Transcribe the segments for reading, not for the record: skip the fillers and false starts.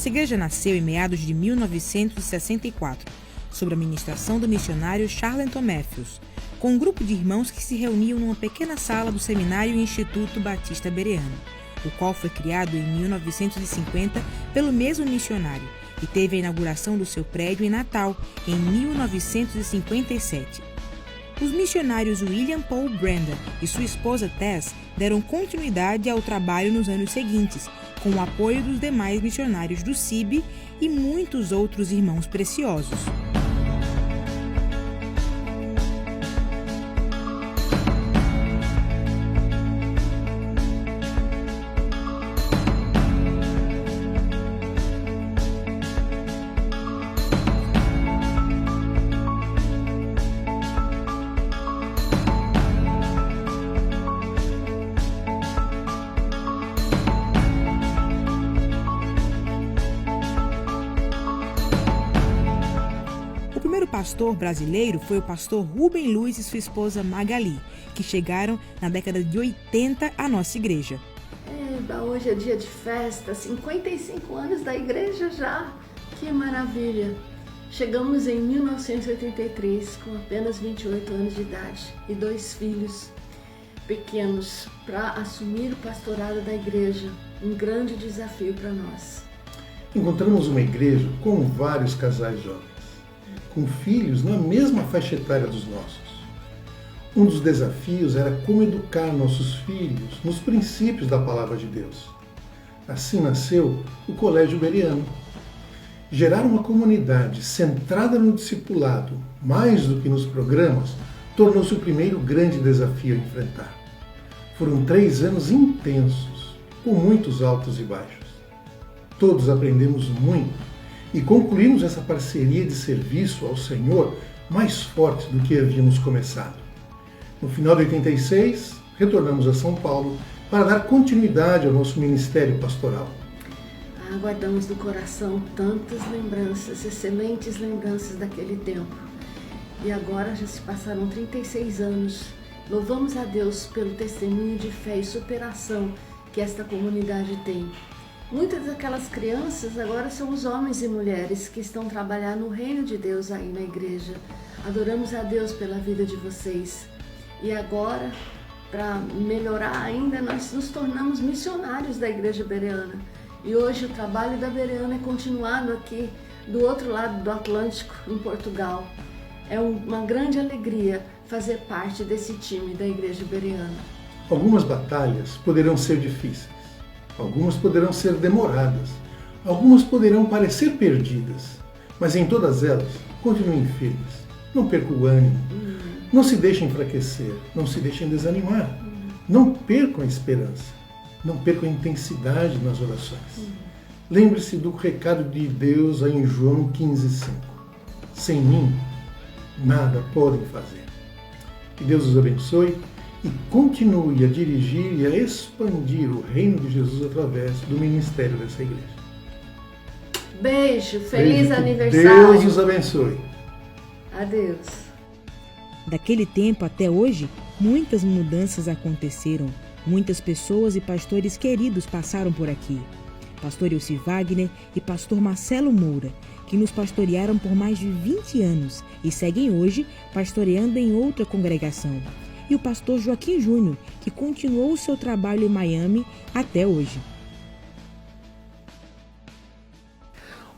Nossa igreja nasceu em meados de 1964, sob a ministração do missionário Charlton Matthews, com um grupo de irmãos que se reuniam numa pequena sala do Seminário e Instituto Batista Bereano, o qual foi criado em 1950 pelo mesmo missionário e teve a inauguração do seu prédio em Natal, em 1957. Os missionários William Paul Brenda e sua esposa Tess deram continuidade ao trabalho nos anos seguintes, com o apoio dos demais missionários do CIB e muitos outros irmãos preciosos. O primeiro pastor brasileiro foi o pastor Rubem Luiz e sua esposa Magali, que chegaram na década de 80 à nossa igreja. Hoje é dia de festa, 55 anos da igreja já, que maravilha! Chegamos em 1983 com apenas 28 anos de idade e 2 filhos pequenos para assumir o pastorado da igreja, um grande desafio para nós. Encontramos uma igreja com vários casais jovens, com filhos na mesma faixa etária dos nossos. Um dos desafios era como educar nossos filhos nos princípios da Palavra de Deus. Assim nasceu o Colégio Bereano. Gerar uma comunidade centrada no discipulado, mais do que nos programas, tornou-se o primeiro grande desafio a enfrentar. Foram 3 anos intensos, com muitos altos e baixos. Todos aprendemos muito e concluímos essa parceria de serviço ao Senhor mais forte do que havíamos começado. No final de 86, retornamos a São Paulo para dar continuidade ao nosso ministério pastoral. Guardamos no coração tantas lembranças, excelentes lembranças daquele tempo. E agora já se passaram 36 anos. Louvamos a Deus pelo testemunho de fé e superação que esta comunidade tem. Muitas daquelas crianças agora são os homens e mulheres que estão trabalhando no reino de Deus aí na igreja. Adoramos a Deus pela vida de vocês. E agora, para melhorar ainda, nós nos tornamos missionários da Igreja Bereana. E hoje o trabalho da Bereana é continuado aqui do outro lado do Atlântico, em Portugal. É uma grande alegria fazer parte desse time da Igreja Bereana. Algumas batalhas poderão ser difíceis. Algumas poderão ser demoradas, algumas poderão parecer perdidas, mas em todas elas, continuem firmes, não percam o ânimo, não se deixem enfraquecer, não se deixem desanimar, não percam a esperança, não percam a intensidade nas orações. Lembre-se do recado de Deus aí em João 15,5. Sem mim, nada podem fazer. Que Deus os abençoe e continue a dirigir e a expandir o reino de Jesus através do ministério dessa igreja. Beijo, feliz aniversário. Deus os abençoe. Adeus. Daquele tempo até hoje, muitas mudanças aconteceram. Muitas pessoas e pastores queridos passaram por aqui. Pastor Elci Wagner e pastor Marcelo Moura, que nos pastorearam por mais de 20 anos e seguem hoje pastoreando em outra congregação. E o pastor Joaquim Júnior, que continuou o seu trabalho em Miami até hoje.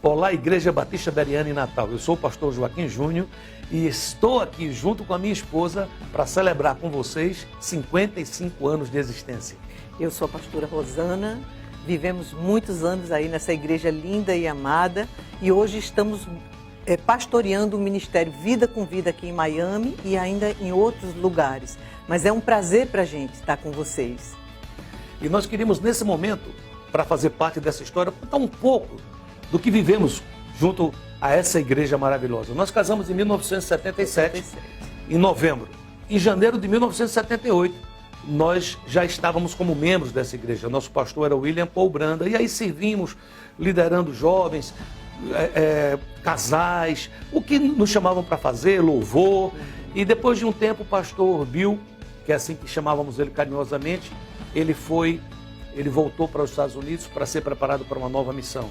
Olá, Igreja Batista Bereana em Natal. Eu sou o pastor Joaquim Júnior e estou aqui junto com a minha esposa para celebrar com vocês 55 anos de existência. Eu sou a pastora Rosana, vivemos muitos anos aí nessa igreja linda e amada e hoje estamos pastoreando o Ministério Vida com Vida aqui em Miami e ainda em outros lugares. Mas é um prazer para a gente estar com vocês. E nós queríamos, nesse momento, para fazer parte dessa história, contar um pouco do que vivemos junto a essa igreja maravilhosa. Nós casamos em 1977, em novembro. Em janeiro de 1978, nós já estávamos como membros dessa igreja. Nosso pastor era William Paul Brenda. E aí servimos, liderando jovens, casais, o que nos chamavam para fazer, louvor. E depois de um tempo, o pastor Bill, que é assim que chamávamos ele carinhosamente, ele foi ele voltou para os Estados Unidos para ser preparado para uma nova missão.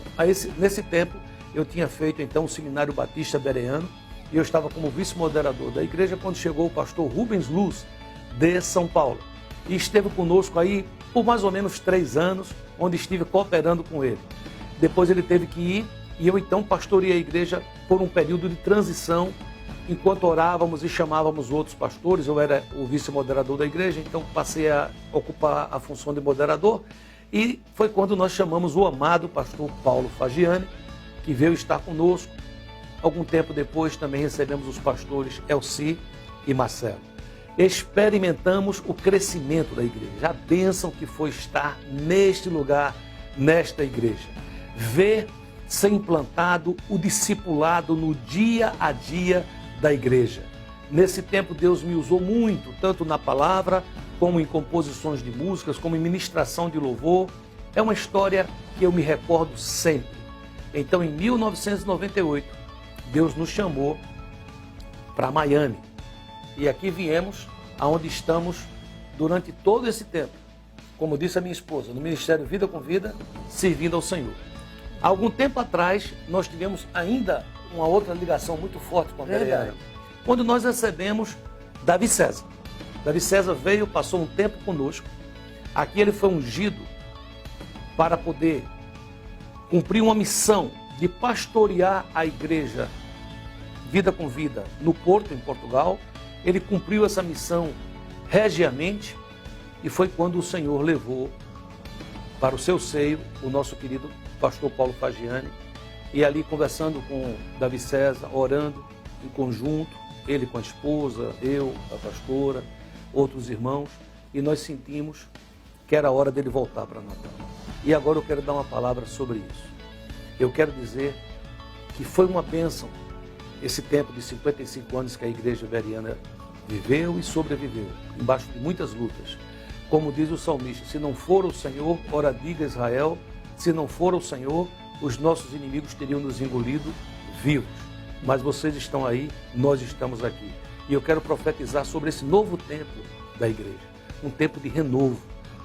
Nesse tempo, eu tinha feito então o Seminário Batista Bereano e eu estava como vice-moderador da igreja quando chegou o pastor Rubens Luz, de São Paulo. E esteve conosco aí por mais ou menos 3 anos, onde estive cooperando com ele. Depois ele teve que ir e eu então pastoreei a igreja por um período de transição, enquanto orávamos e chamávamos outros pastores. Eu era o vice-moderador da igreja, então passei a ocupar a função de moderador. E foi quando nós chamamos o amado pastor Paulo Fagiani, que veio estar conosco. Algum tempo depois também recebemos os pastores Elci e Marcelo. Experimentamos o crescimento da igreja, a bênção que foi estar neste lugar, nesta igreja. Ver ser implantado o discipulado no dia a dia da igreja. Nesse tempo Deus me usou muito, tanto na palavra, como em composições de músicas, como em ministração de louvor. É uma história que eu me recordo sempre. Então, em 1998, Deus nos chamou para Miami. E aqui viemos, aonde estamos durante todo esse tempo. Como disse a minha esposa, no Ministério Vida com Vida, servindo ao Senhor. Há algum tempo atrás, nós tivemos ainda uma outra ligação muito forte com a Bereana, quando nós recebemos Davi César. Davi César veio, passou um tempo conosco. Aqui ele foi ungido para poder cumprir uma missão de pastorear a igreja Vida com Vida no Porto, em Portugal. Ele cumpriu essa missão regiamente e foi quando o Senhor levou para o seu seio o nosso querido pastor Paulo Fagiani, e ali conversando com Davi César, orando em conjunto, ele com a esposa, eu, a pastora, outros irmãos, e nós sentimos que era hora dele voltar para Natal. E agora eu quero dar uma palavra sobre isso. Eu quero dizer que foi uma bênção esse tempo de 55 anos que a igreja bereana viveu e sobreviveu, embaixo de muitas lutas. Como diz o salmista, se não for o Senhor, ora diga Israel, se não for o Senhor, os nossos inimigos teriam nos engolido vivos. Mas vocês estão aí, nós estamos aqui. E eu quero profetizar sobre esse novo tempo da igreja. Um tempo de renovo.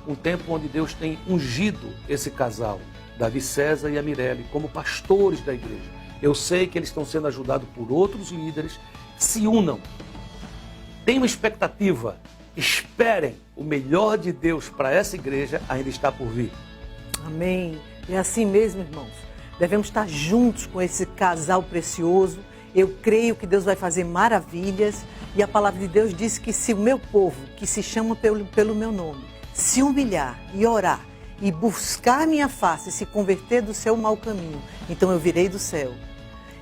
Um tempo onde Deus tem ungido esse casal, Davi César e a Mirelle, como pastores da igreja. Eu sei que eles estão sendo ajudados por outros líderes. Se unam. Tenham expectativa. Esperem. O melhor de Deus para essa igreja ainda está por vir. Amém. E assim mesmo, irmãos, devemos estar juntos com esse casal precioso. Eu creio que Deus vai fazer maravilhas. E a palavra de Deus diz que se o meu povo, que se chama pelo meu nome, se humilhar e orar e buscar minha face e se converter do seu mau caminho, então eu virei do céu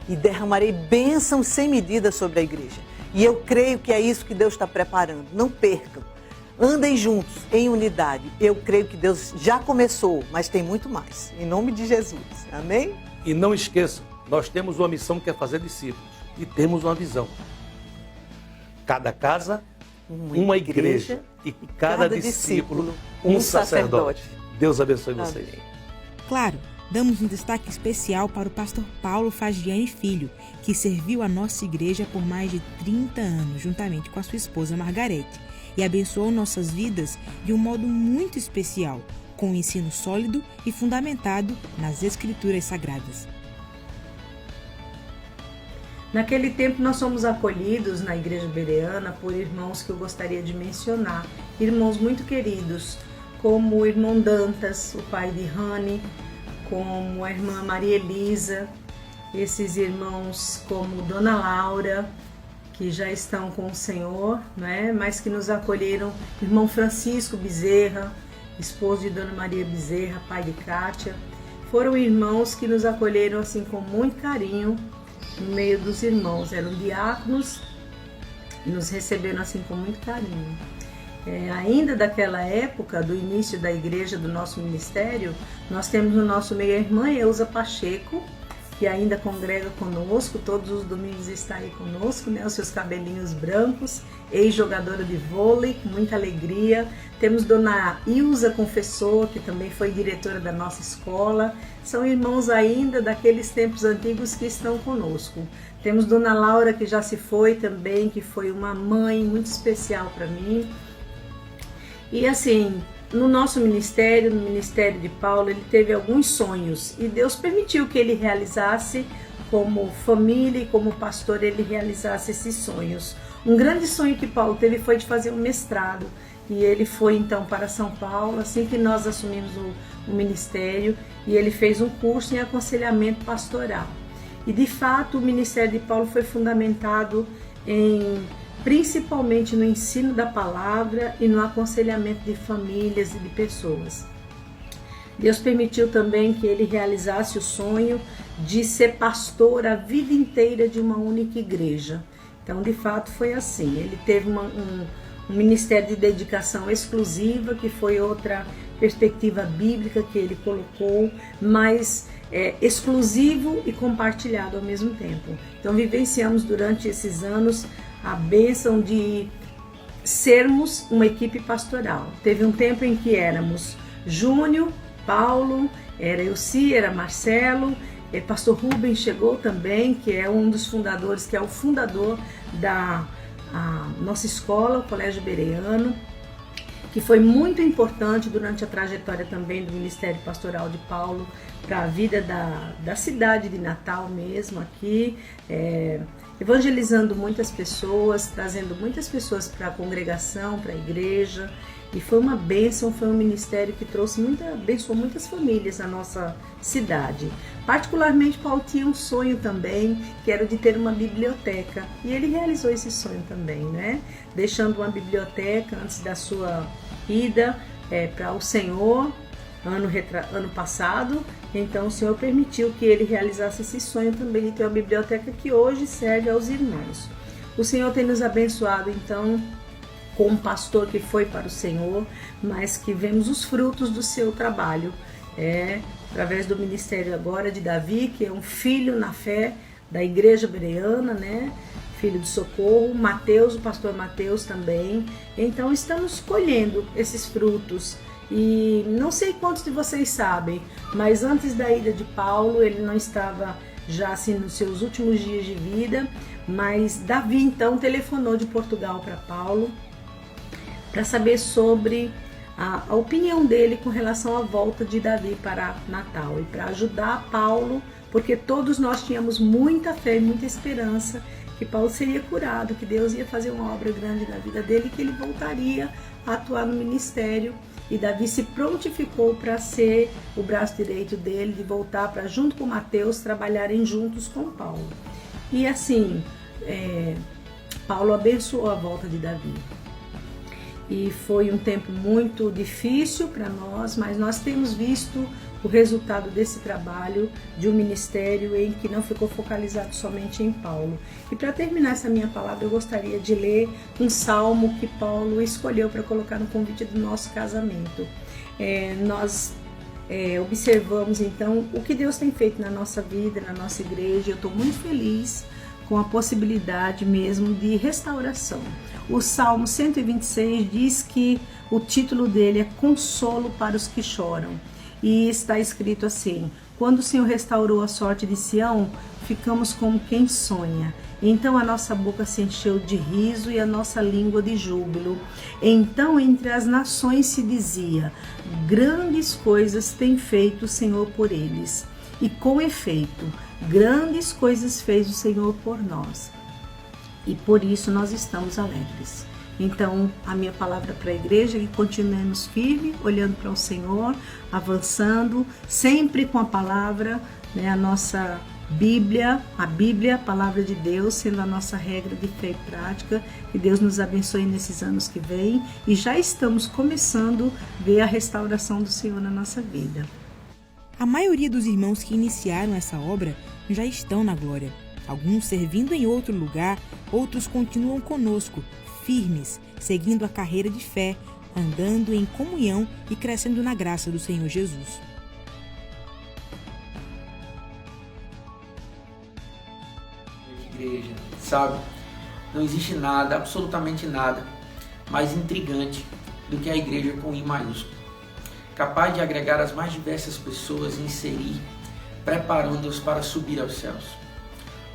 e derramarei bênçãos sem medida sobre a igreja. E eu creio que é isso que Deus está preparando. Não percam. Andem juntos, em unidade. Eu creio que Deus já começou, mas tem muito mais. Em nome de Jesus. Amém? E não esqueçam, nós temos uma missão que é fazer discípulos. E temos uma visão. Cada casa, uma igreja. E cada discípulo, um sacerdote. Deus abençoe vocês. Amém. Claro, damos um destaque especial para o pastor Paulo Fagiani Filho, que serviu a nossa igreja por mais de 30 anos, juntamente com a sua esposa Margarete, e abençoou nossas vidas de um modo muito especial, com um ensino sólido e fundamentado nas Escrituras Sagradas. Naquele tempo nós fomos acolhidos na igreja bereana por irmãos que eu gostaria de mencionar, irmãos muito queridos, como o irmão Dantas, o pai de Rani, como a irmã Maria Elisa, esses irmãos como Dona Laura, que já estão com o Senhor, né? Mas que nos acolheram, irmão Francisco Bezerra, esposo de Dona Maria Bezerra, pai de Kátia, foram irmãos que nos acolheram assim com muito carinho no meio dos irmãos, eram diáconos e nos receberam assim com muito carinho. Ainda daquela época, do início da igreja, do nosso ministério, nós temos no nosso meio a irmã Eusa Pacheco, que ainda congrega conosco, todos os domingos está aí conosco, né? Os seus cabelinhos brancos, ex-jogadora de vôlei, com muita alegria. Temos Dona Ilza Confessor, que também foi diretora da nossa escola. São irmãos ainda daqueles tempos antigos que estão conosco. Temos Dona Laura, que já se foi também, que foi uma mãe muito especial para mim. E assim, no nosso ministério, no ministério de Paulo, ele teve alguns sonhos e Deus permitiu que ele realizasse, como família e como pastor, ele realizasse esses sonhos. Um grande sonho que Paulo teve foi de fazer um mestrado, e ele foi então para São Paulo, assim que nós assumimos o ministério, e ele fez um curso em aconselhamento pastoral. E de fato o ministério de Paulo foi fundamentado principalmente no ensino da palavra e no aconselhamento de famílias e de pessoas. Deus permitiu também que ele realizasse o sonho de ser pastor a vida inteira de uma única igreja. Então, de fato, foi assim. Ele teve um ministério de dedicação exclusiva, que foi outra perspectiva bíblica que ele colocou, mas exclusivo e compartilhado ao mesmo tempo. Então, vivenciamos durante esses anos a bênção de sermos uma equipe pastoral. Teve um tempo em que éramos Júnior, Paulo, era Elci, era Marcelo, pastor Rubens chegou também, que é um dos fundadores, que é o fundador da nossa escola, o Colégio Bereano, que foi muito importante durante a trajetória também do Ministério Pastoral de Paulo para a vida da cidade de Natal mesmo aqui, evangelizando muitas pessoas, trazendo muitas pessoas para a congregação, para a igreja, e foi uma bênção, foi um ministério que abençoou muitas famílias na nossa cidade. Particularmente, Paulo tinha um sonho também, que era o de ter uma biblioteca, e ele realizou esse sonho também, né? Deixando uma biblioteca antes da sua ida para o Senhor, ano passado. Então o Senhor permitiu que ele realizasse esse sonho também de ter uma biblioteca que hoje serve aos irmãos. O Senhor tem nos abençoado então com um pastor que foi para o Senhor, mas que vemos os frutos do seu trabalho, através do ministério agora de Davi, que é um filho na fé da Igreja Bereana, né? Filho de Socorro, Mateus, o pastor Mateus também. Então estamos colhendo esses frutos. E não sei quantos de vocês sabem, mas antes da ida de Paulo, ele não estava já assim nos seus últimos dias de vida, mas Davi então telefonou de Portugal para Paulo para saber sobre a opinião dele com relação à volta de Davi para Natal, e para ajudar Paulo, porque todos nós tínhamos muita fé e muita esperança que Paulo seria curado, que Deus ia fazer uma obra grande na vida dele, que ele voltaria a atuar no ministério. E Davi se prontificou para ser o braço direito dele, de voltar para, junto com Mateus, trabalharem juntos com Paulo. E assim, Paulo abençoou a volta de Davi. E foi um tempo muito difícil para nós, mas nós temos visto o resultado desse trabalho de um ministério em que não ficou focalizado somente em Paulo. E para terminar essa minha palavra, eu gostaria de ler um salmo que Paulo escolheu para colocar no convite do nosso casamento. Nós observamos então o que Deus tem feito na nossa vida, na nossa igreja. Eu estou muito feliz com a possibilidade mesmo de restauração. O Salmo 126 diz que o título dele é Consolo para os que choram. E está escrito assim: quando o Senhor restaurou a sorte de Sião, ficamos como quem sonha. Então a nossa boca se encheu de riso e a nossa língua de júbilo. Então entre as nações se dizia: grandes coisas tem feito o Senhor por eles. E com efeito, grandes coisas fez o Senhor por nós. E por isso nós estamos alegres. Então, a minha palavra para a igreja é que continuemos firmes, olhando para o Senhor, avançando, sempre com a palavra, né, a nossa Bíblia, a palavra de Deus, sendo a nossa regra de fé e prática. Que Deus nos abençoe nesses anos que vêm, e já estamos começando a ver a restauração do Senhor na nossa vida. A maioria dos irmãos que iniciaram essa obra já estão na glória. Alguns servindo em outro lugar, outros continuam conosco, firmes, seguindo a carreira de fé, andando em comunhão e crescendo na graça do Senhor Jesus. Igreja, sabe? Não existe nada, absolutamente nada, mais intrigante do que a igreja com I maiúsculo, capaz de agregar as mais diversas pessoas e inserir, preparando-os para subir aos céus.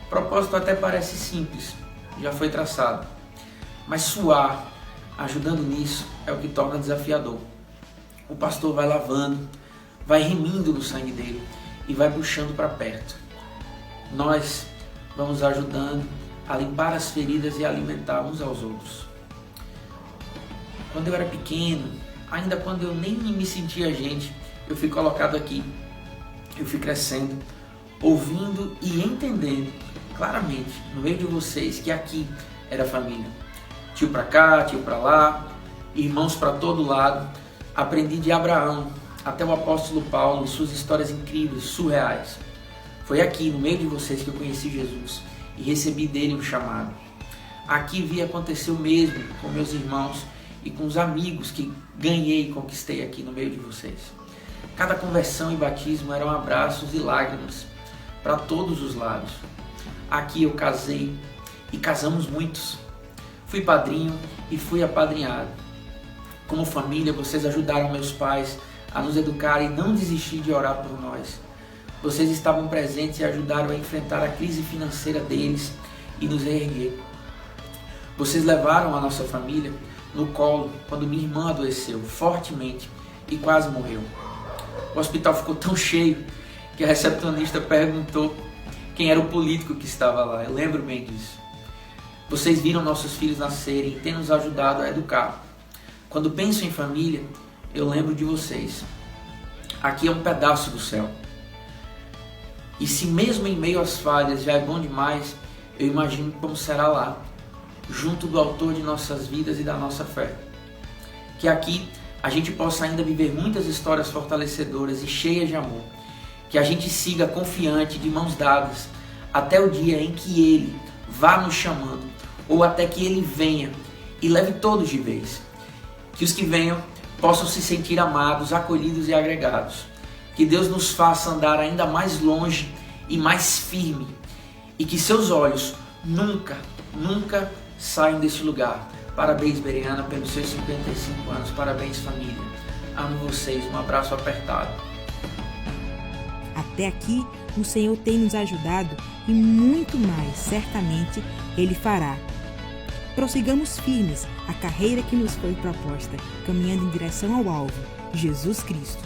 O propósito até parece simples, já foi traçado, mas suar, ajudando nisso, é o que torna desafiador. o pastor vai lavando, vai remindo no sangue dele e vai puxando para perto. Nós vamos ajudando a limpar as feridas e alimentar uns aos outros. Quando eu era pequeno, ainda quando eu nem me sentia gente, eu fui colocado aqui. Eu fui crescendo, ouvindo e entendendo claramente no meio de vocês que aqui era família. Tio para cá, tio para lá, irmãos para todo lado. Aprendi de Abraão até o apóstolo Paulo e suas histórias incríveis, surreais. Foi aqui, no meio de vocês, que eu conheci Jesus e recebi dele um chamado. Aqui vi acontecer o mesmo com meus irmãos e com os amigos que ganhei e conquistei aqui no meio de vocês. Cada conversão e batismo eram abraços e lágrimas para todos os lados. Aqui eu casei e casamos muitos. Fui padrinho e fui apadrinhado. Como família, vocês ajudaram meus pais a nos educar e não desistir de orar por nós. Vocês estavam presentes e ajudaram a enfrentar a crise financeira deles e nos reerguer. Vocês levaram a nossa família no colo quando minha irmã adoeceu fortemente e quase morreu. O hospital ficou tão cheio que a recepcionista perguntou quem era o político que estava lá. Eu lembro bem disso. Vocês viram nossos filhos nascerem e têm nos ajudado a educar. Quando penso em família, eu lembro de vocês. Aqui é um pedaço do céu. E se mesmo em meio às falhas já é bom demais, eu imagino como será lá, junto do autor de nossas vidas e da nossa fé. Que aqui a gente possa ainda viver muitas histórias fortalecedoras e cheias de amor. Que a gente siga confiante, de mãos dadas, até o dia em que Ele vá nos chamando, ou até que Ele venha e leve todos de vez. Que os que venham possam se sentir amados, acolhidos e agregados. Que Deus nos faça andar ainda mais longe e mais firme. E que seus olhos nunca saiam desse lugar. Parabéns, Bereana, pelos seus 55 anos. Parabéns, família. Amo vocês. Um abraço apertado. Até aqui, o Senhor tem nos ajudado e muito mais, certamente, Ele fará. Prossigamos firmes a carreira que nos foi proposta, caminhando em direção ao alvo, Jesus Cristo.